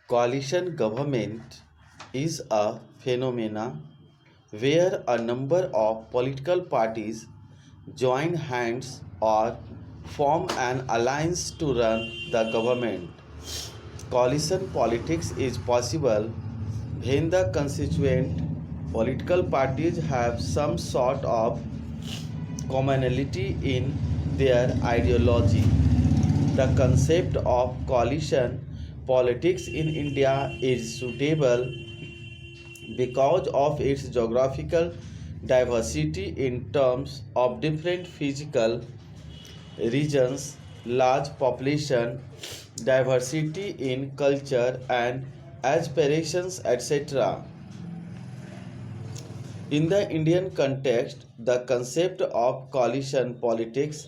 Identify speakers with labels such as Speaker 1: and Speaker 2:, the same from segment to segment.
Speaker 1: Coalition government is a phenomena where a number of political parties join hands or form an alliance to run the government. Coalition politics is possible when the constituent political parties have some sort of commonality in their ideology. The concept of coalition politics in India is suitable because of its geographical diversity in terms of different physical regions, large population, diversity in culture and aspirations, etc. In the Indian context, the concept of coalition politics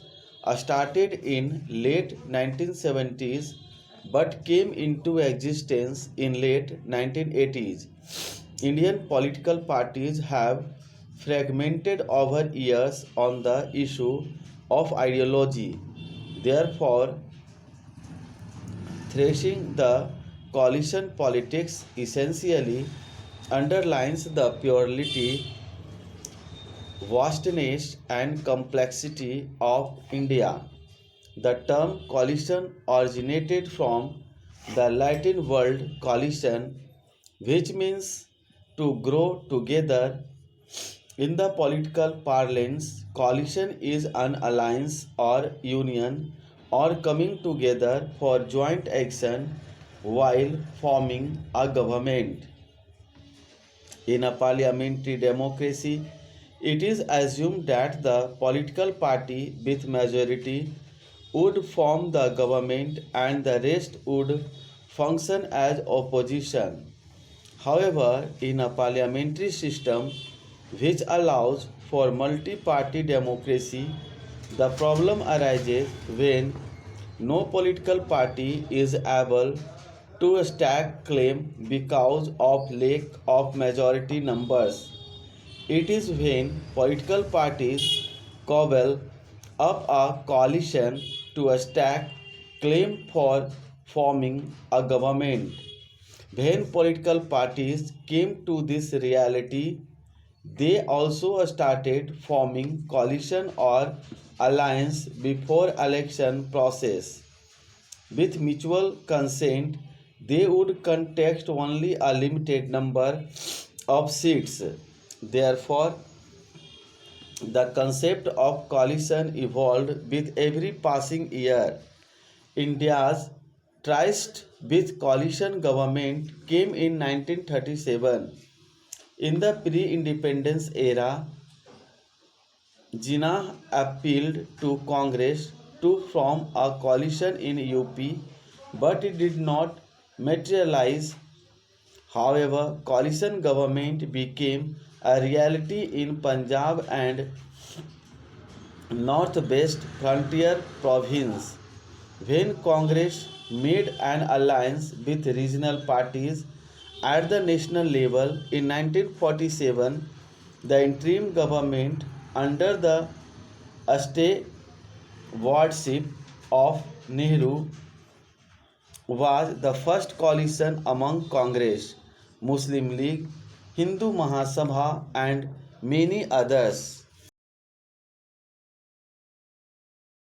Speaker 1: started in late 1970s but came into existence in late 1980s. Indian political parties have fragmented over years on the issue of ideology. Therefore, thrashing the coalition politics essentially underlines the plurality, vastness, and complexity of India. The term coalition originated from the Latin word coalition, which means to grow together. In the political parlance, coalition is an alliance or union or coming together for joint action while forming a government. In a parliamentary democracy, it is assumed that the political party with majority would form the government and the rest would function as opposition. However, in a parliamentary system which allows for multi-party democracy, the problem arises when no political party is able to stack claim because of lack of majority numbers. It is when political parties cobble up a coalition to stack claim for forming a government. When political parties came to this reality, they also started forming coalition or alliance before election process. With mutual consent, they would contest only a limited number of seats. Therefore, the concept of coalition evolved with every passing year. India's tryst with coalition government came in 1937. In the pre-independence era, Jinnah appealed to Congress to form a coalition in UP, but it did not materialize. However, coalition government became a reality in Punjab and Northwest Frontier Province when Congress made an alliance with regional parties at the national level in 1947. The interim government under the stewardship of Nehru was the first coalition among Congress, Muslim League, Hindu Mahasabha, and many others.